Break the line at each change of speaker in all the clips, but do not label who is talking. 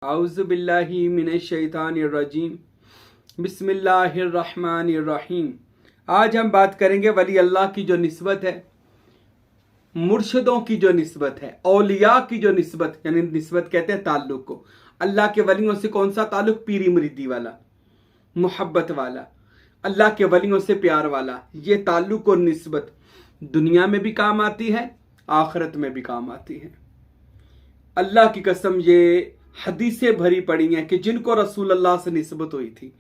औज़ु बिल्लाहि मिनश शैतानिर रजीम बिस्मिल्लाहिर्रहमानिर्रहीम। आज हम बात करेंगे वली अल्लाह की जो निस्बत है, मुर्शिदों की जो निस्बत है, औलिया की जो निस्बत, यानी निस्बत कहते हैं ताल्लुक को। अल्लाह के वलियों से कौन सा ताल्लुक? पीरी मुरीदी वाला, मोहब्बत वाला, अल्लाह के वलियों से प्यार वाला। ये ताल्लुक और निस्बत दुनिया में भी काम आती है, आखिरत में भी काम आती है। अल्लाह की कसम, ये हदीसें भरी पड़ी हैं कि जिनको रसूल अल्लाह से निस्बत हुई थी,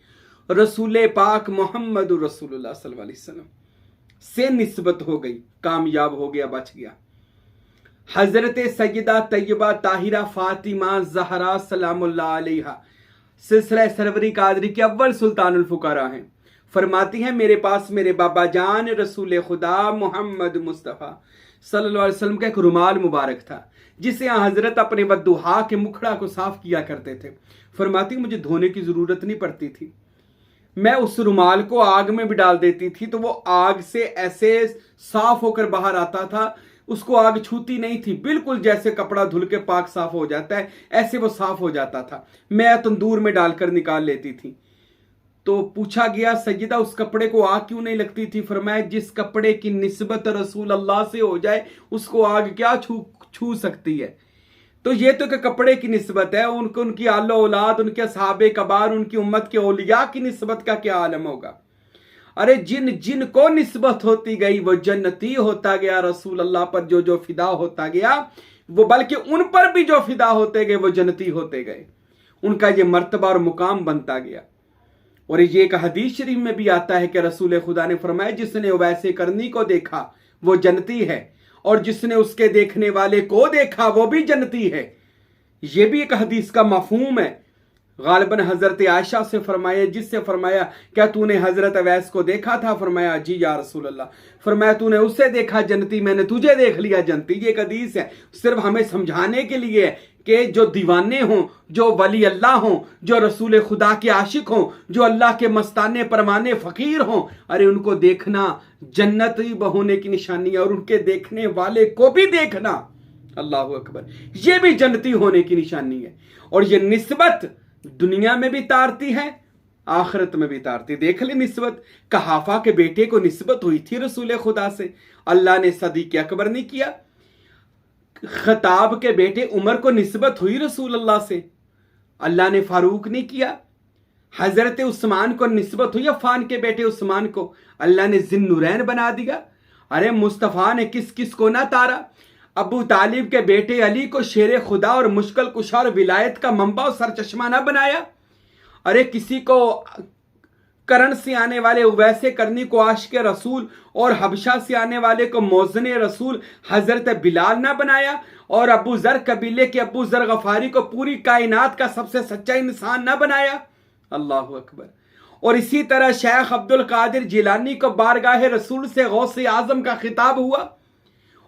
रसूल पाक मोहम्मद रसूलुल्लाह सल्लल्लाहु अलैहि वसल्लम से निस्बत हो गई, कामयाब हो गया, बच गया। हजरत सैयदा तैयबा ताहिरा फातिमा ज़हरा सलामुल्लाह अलैहा सिलसिला सरवरी कादरी के अव्वल सुल्तानुल फुकारा हैं। फरमाती हैं, मेरे पास मेरे बाबा जान रसूल खुदा मोहम्मद मुस्तफ़ा सल्लल्लाहु अलैहि वसल्लम का एक रुमाल मुबारक था, जिसे हजरत अपने वद्दुहा के मुखड़ा को साफ किया करते थे। फरमाती, मुझे धोने की जरूरत नहीं पड़ती थी, मैं उस रुमाल को आग में भी डाल देती थी तो वो आग से ऐसे साफ होकर बाहर आता था, उसको आग छूती नहीं थी। बिल्कुल जैसे कपड़ा धुल के पाक साफ हो जाता है, ऐसे वो साफ हो जाता था। मैं तंदूर में डालकर निकाल लेती थी। तो पूछा गया, सैयदा उस कपड़े को आग क्यों नहीं लगती थी? फरमाया, जिस कपड़े की निस्बत रसूल अल्लाह से हो जाए उसको आग क्या छू सकती है। तो ये तो कि कपड़े की निस्बत है, उनको, उनकी आलो औलाद, उनके सहाबे कबार, उनकी उम्मत के औलिया की निस्बत का क्या आलम होगा। अरे जिन जिन को निस्बत होती गई वो जन्नती होता गया। रसूल अल्लाह पर जो जो फिदा होता गया वो, बल्कि उन पर भी जो फिदा होते गए वो जन्नती होते गए। उनका ये मर्तबा और मुकाम बनता गया। और ये एक हदीस शरीफ में भी आता है कि रसूल खुदा ने फरमाया, जिसने वैसे करनी को देखा वो जन्नती है, और जिसने उसके देखने वाले को देखा वो भी जन्नती है। ये भी एक हदीस का मफहूम है। गालिबन हजरत आयशा से फरमाया, जिससे फरमाया, क्या तूने हजरत अवैस को देखा था? फरमाया, जी या रसूल अल्लाह। फरमाया, तूने उसे देखा जन्नती, मैंने तुझे देख लिया जन्नती। ये एक हदीस है, सिर्फ हमें समझाने के लिए कि जो दीवाने हों, जो वली अल्लाह हों, जो रसूल खुदा के आशिक हों, जो अल्लाह के मस्ताने परमाने फकीर हों, अरे उनको देखना जन्नती होने की निशानी है। और उनके देखने वाले को भी देखना, अल्लाह अकबर, ये भी जन्नती होने की निशानी है। और ये निस्बत दुनिया में भी तारती है, आखिरत में भी तारती। देख ले निस्बत, कहाफा के बेटे को निस्बत हुई थी रसूल खुदा से, अल्लाह ने सदीक अकबर नहीं किया। खताब के बेटे उमर को निस्बत हुई रसूल अल्लाह से, अल्लाह ने फारूक नहीं किया। हजरत उस्मान को निस्बत हुई, अफ़ान के बेटे उस्मान को अल्लाह ने जिन्नुरैन बना दिया। अरे मुस्तफ़ा ने किस किस को ना तारा। अबू तालिब के बेटे अली को शेर खुदा और मुश्किल कुशा और विलायत का मंबा और सरचश्मा ना बनाया। अरे किसी को करण से आने वाले उवैसे करनी को आशिक रसूल और हबशा से आने वाले को मौज़न रसूल हजरत बिलाल ना बनाया। और अबू जर कबीले के अबू जर गफारी को पूरी कायनात का सबसे सच्चा इंसान ना बनाया। अल्लाह अकबर। और इसी तरह शेख अब्दुल कादिर जिलानी को बारगाह रसूल से गौसे आजम का खिताब हुआ।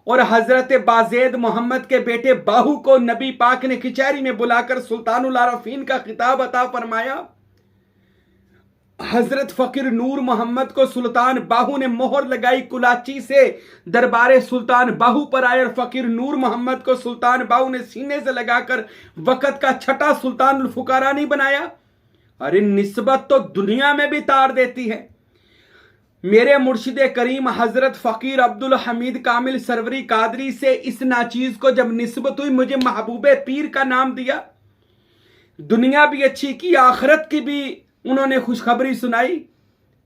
और हजरत बाजेद मोहम्मद के बेटे बाहू को नबी पाक ने खिचैरी में बुलाकर सुल्तानुल आरफीन का खिताब अता फरमाया। हजरत फकीर नूर मोहम्मद को सुल्तान बाहू ने मोहर लगाई कुलाची से, दरबारे सुल्तान बाहू पर आए। और फकीर नूर मोहम्मद को सुल्तान बाहू ने सीने से लगाकर वक़्त का छठा सुल्तानुल फुकारा नहीं बनाया। अरे निस्बत तो दुनिया में भी तार देती है। मेरे मुर्शिद करीम हजरत फकीर अब्दुल हमीद कामिल सरवरी कादरी से इस नाचीज को जब निस्बत हुई, मुझे महबूबे पीर का नाम दिया। दुनिया भी अच्छी की, आखिरत की भी उन्होंने खुशखबरी सुनाई।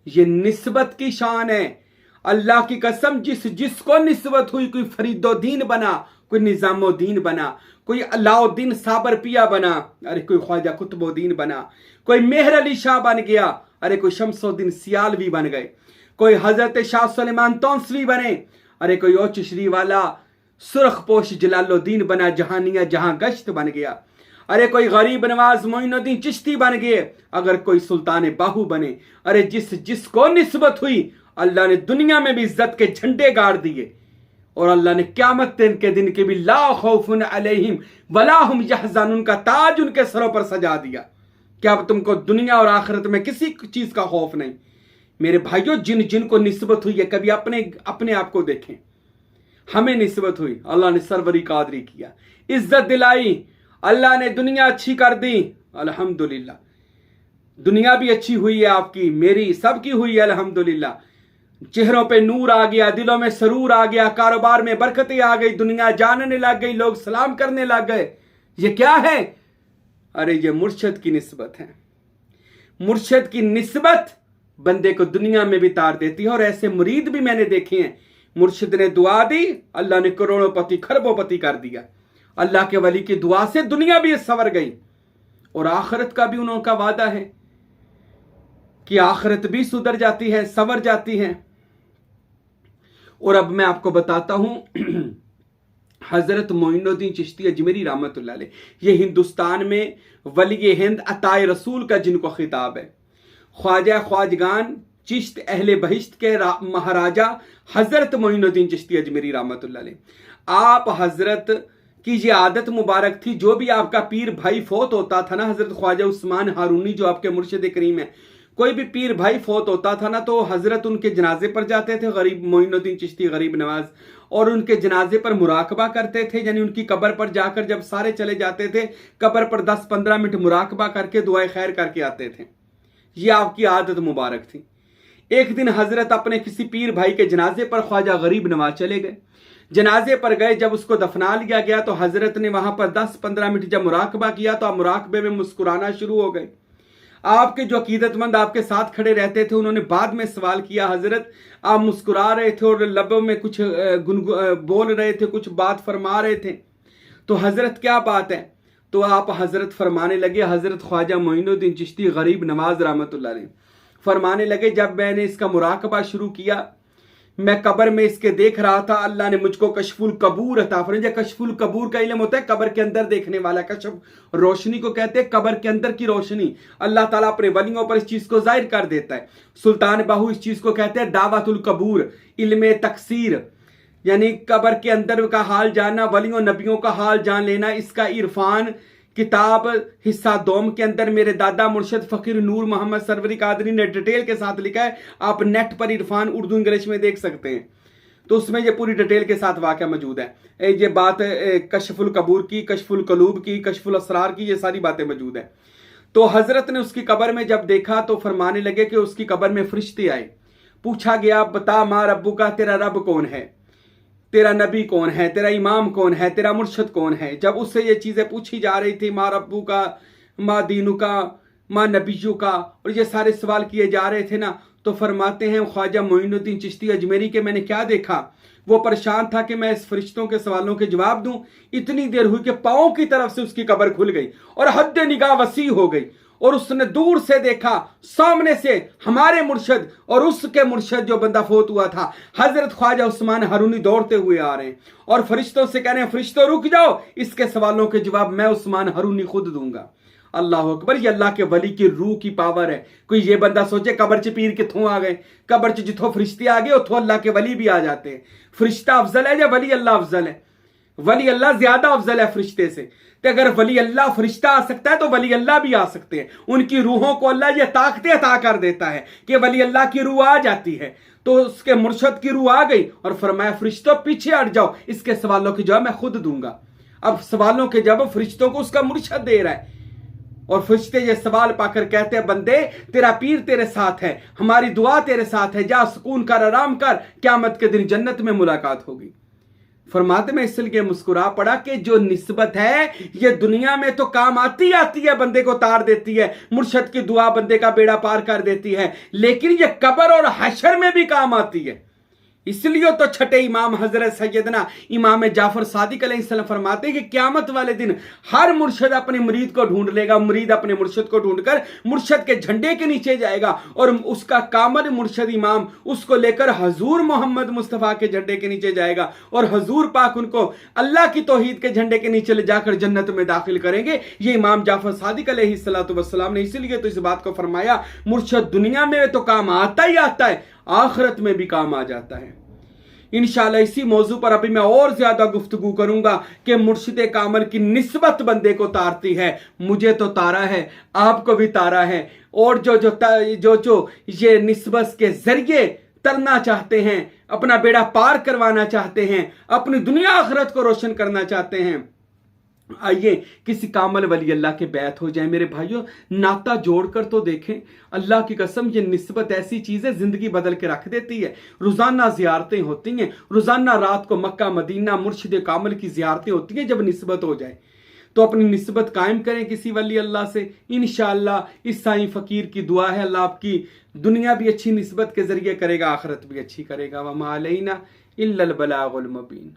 ये निस्बत की शान है। अल्लाह की कसम, जिसको निस्बत हुई, कोई फरीदुद्दीन बना, कोई निजामुद्दीन बना, कोई अलाउद्दीन साबर पिया बना, अरे कोई ख्वाजा कुतुबुद्दीन बना, कोई मेहर अली शाह बन गया, अरे कोई शमसुद्दीन सियालवी बन गए, कोई हजरत शाह सुलेमान तौंसवी बने, अरे कोई ओ चिशरी वाला सुरखपोश जलालुद्दीन बना, जहानिया जहां गश्त बन गया, अरे कोई गरीब नवाज मोइनुद्दीन चिश्ती बन गए, अगर कोई सुल्तान बाहू बने। अरे जिसको निस्बत हुई, अल्लाह ने दुनिया में भी इज्जत के झंडे गाड़ दिए। और अल्लाह ने क़यामत के दिन के भी ला खौफुन अलैहिम वला हुम यहज़नुन का ताज उनके सरों पर सजा दिया। क्या अब तुमको दुनिया और आखिरत में किसी चीज का खौफ नहीं? मेरे भाइयों, जिन जिन को निस्बत हुई है, कभी अपने आप को देखें। हमें निस्बत हुई, अल्लाह ने सरवरी कादरी किया, इज्जत दिलाई, अल्लाह ने दुनिया अच्छी कर दी, अल्हम्दुलिल्लाह। दुनिया भी अच्छी हुई है आपकी, मेरी, सबकी हुई है अल्हम्दुलिल्लाह। चेहरों पे नूर आ गया, दिलों में सरूर आ गया, कारोबार में बरकतें आ गई, दुनिया जानने लग गई, लोग सलाम करने लग गए। ये क्या है? अरे ये मुर्शिद की निस्बत है। मुर्शिद की निस्बत बंदे को दुनिया में भी तार देती है। और ऐसे मुरीद भी मैंने देखे हैं, मुर्शिद ने दुआ दी, अल्लाह ने करोड़ोंपति खरबोपति कर दिया। अल्लाह के वली की दुआ से दुनिया भी संवर गई और आखिरत का भी उनका वादा है कि आखिरत भी सुधर जाती है, संवर जाती है। और अब मैं आपको बताता हूं हजरत मोइनुद्दीन चिश्ती अजमेरी रहमतुल्लाह अलैह, ये हिंदुस्तान में वली हिंद अताए रसूल का जिनको खिताब है। ख्वाजा ख्वाजगान चिश्त अहले बहिश्त के महाराजा हजरत मोइनुद्दीन चिश्ती अजमेरी रहमतुल्लाह अलैह। आप हजरत की ये आदत मुबारक थी, जो भी आपका पीर भाई फौत होता था ना, हजरत ख्वाजा उस्मान हारूनी जो आपके मुर्शिद करीम है, कोई भी पीर भाई फौत होता था ना तो हजरत उनके जनाजे पर जाते थे, गरीब मोइनुद्दीन चिश्ती गरीब नवाज, और उनके जनाजे पर मुराकबा करते थे। यानी उनकी कब्र पर जाकर जब सारे चले जाते थे, कब्र पर 10-15 मिनट मुराकबा करके दुआए खैर करके आते थे। ये आपकी आदत मुबारक थी। एक दिन हजरत अपने किसी पीर भाई के जनाजे पर ख्वाजा गरीब नवाज चले गए। जनाजे पर गए, जब उसको दफना लिया गया तो हजरत ने वहां पर 10-15 मिनट जब मुराकबा किया तो आप मुराकबे में मुस्कुराना शुरू हो गए। आपके जो अकीदतमंद आपके साथ खड़े रहते थे उन्होंने बाद में सवाल किया, हजरत आप मुस्कुरा रहे थे और लबों में कुछ बोल रहे थे, कुछ बात फरमा रहे थे, तो हजरत क्या बात है? तो आप हजरत फरमाने लगे, हजरत ख्वाजा मोइनुद्दीन चिश्ती गरीब नवाज रहमतुल्लाह अलैह फरमाने लगे, जब मैंने इसका मुराकबा शुरू किया, मैं कब्र में इसके देख रहा था, अल्लाह ने मुझको कशफुल कबूर अता फरमाया। कशफुल कबूर का इल्म होता है कब्र के अंदर देखने वाला, कशफ रोशनी को कहते हैं, कब्र के अंदर की रोशनी। अल्लाह ताला अपने वलियों पर इस चीज को जाहिर कर देता है। सुल्तान बाहू इस चीज को कहते हैं दावतुल कबूर, इल्म तकसीर, यानी कब्र के अंदर का हाल जानना, वलियों नबियों का हाल जान लेना। इसका इरफान किताब हिस्सा दोम के अंदर मेरे दादा मुर्शिद फकीर नूर मोहम्मद सरवरी कादरी ने डिटेल के साथ लिखा है। आप नेट पर इरफान उर्दू इंग्लिश में देख सकते हैं, तो उसमें ये पूरी डिटेल के साथ वाक़या मौजूद है। ये बात कशफुल कबूर की, कशफुल कलूब की, कशफुल असरार की, ये सारी बातें मौजूद है। तो हजरत ने उसकी कब्र में जब देखा तो फरमाने लगे कि उसकी कब्र में फरिश्ते आए। पूछा गया, बता माँ रब्बू का, तेरा रब कौन है, तेरा नबी कौन है, तेरा इमाम कौन है, तेरा मुर्शिद कौन है। जब उससे ये चीजें पूछी जा रही थी, माँ रब्बू का, माँ दीनू का, माँ नबीजू का, और ये सारे सवाल किए जा रहे थे ना, तो फरमाते हैं ख्वाजा मोइनुद्दीन चिश्ती अजमेरी के मैंने क्या देखा, वो परेशान था कि मैं इस फरिश्तों के सवालों के जवाब दूं। इतनी देर हुई कि पांव की तरफ से उसकी कब्र खुल गई और हद निगाह वसी हो गई, और उसने दूर से देखा, सामने से हमारे मुर्शिद और उसके मुर्शिद जो बंदा फोत हुआ था हजरत ख्वाजा उस्मान हारूनी दौड़ते हुए आ रहे हैं और फरिश्तों से कह रहे हैं, फरिश्तों रुक जाओ, इसके सवालों के जवाब मैं उस्मान हारूनी खुद दूंगा। अल्लाह अकबर, ये अल्लाह के वली की रूह की पावर है। कोई ये बंदा सोचे कब्र च पीर किथों आ गए, कब्र च जिथों फरिश्ते आ गए उथों अल्लाह के वली भी आ जाते हैं। फरिश्ता अफजल है या वली अल्लाह अफजल है? वली अल्लाह ज्यादा अफजल है फरिश्ते से। तो अगर वली अल्लाह फरिश्ता आ सकता है तो वली अल्लाह भी आ सकते हैं। उनकी रूहों को अल्लाह ये ताकतें अता कर देता है कि वली अल्लाह की रूह आ जाती है। तो उसके मुर्शिद की रूह आ गई और फरमाया, फरिश्तों पीछे हट जाओ, इसके सवालों के जवाब मैं खुद दूंगा। अब सवालों के जवाब फरिश्तों को उसका मुर्शिद दे रहा है और फरिश्ते ये सवाल पाकर कहते हैं, बंदे तेरा पीर तेरे साथ है, हमारी दुआ तेरे साथ है, जा सुकून कर, आराम कर, क़यामत के दिन जन्नत में मुलाकात होगी। फरमाते में इसलिए मुस्कुरा पड़ा कि जो निस्बत है ये दुनिया में तो काम आती है, बंदे को तार देती है, मुर्शिद की दुआ बंदे का बेड़ा पार कर देती है, लेकिन ये कब्र और हशर में भी काम आती है। इसलिए तो छठे इमाम हजरत सैयदना इमाम जाफर सादिक अलैहिस्सलाम फरमाते हैं कि क़यामत वाले दिन हर मुर्शिद अपने मुरीद को ढूंढ लेगा, मुरीद अपने मुर्शिद को ढूंढकर मुर्शिद के झंडे के नीचे जाएगा और उसका कामल मुर्शिद इमाम उसको लेकर हजूर मोहम्मद मुस्तफ़ा के झंडे के नीचे जाएगा और हजूर पाक उनको अल्लाह की तौहीद के झंडे के नीचे ले जाकर जन्नत में दाखिल करेंगे। ये इमाम जाफर सादिक अलैहिस्सलाम ने इसीलिए तो इस बात को फरमाया, मुर्शिद दुनिया में तो काम आता ही आता है, आखिरत में भी काम आ जाता है। इंशाअल्लाह इसी मौजू पर अभी मैं और ज्यादा गुफ्तगू करूंगा कि मुर्शिद कामल की निस्बत बंदे को तारती है। मुझे तो तारा है, आपको भी तारा है, और जो ये निस्बत के जरिए तरना चाहते हैं, अपना बेड़ा पार करवाना चाहते हैं, अपनी दुनिया आखिरत को रोशन करना चाहते हैं, आइए किसी कामल वली अल्लाह के बैत हो जाए। मेरे भाइयों, नाता जोड़कर तो देखें, अल्लाह की कसम ये निस्बत ऐसी चीज़ है, ज़िंदगी बदल के रख देती है। रोज़ाना ज़ियारतें होती हैं, रोज़ाना रात को मक्का मदीना मुर्शिद कामल की ज़ियारतें होती हैं। जब निस्बत हो जाए तो अपनी निस्बत कायम करें किसी वली अल्लाह से। इंशाअल्लाह इस साईं फ़कीर की दुआ है, अल्लाह आपकी दुनिया भी अच्छी निस्बत के ज़रिए करेगा, आखिरत भी अच्छी करेगा। वमा अलैना इल्लल बलागुल मुबीन।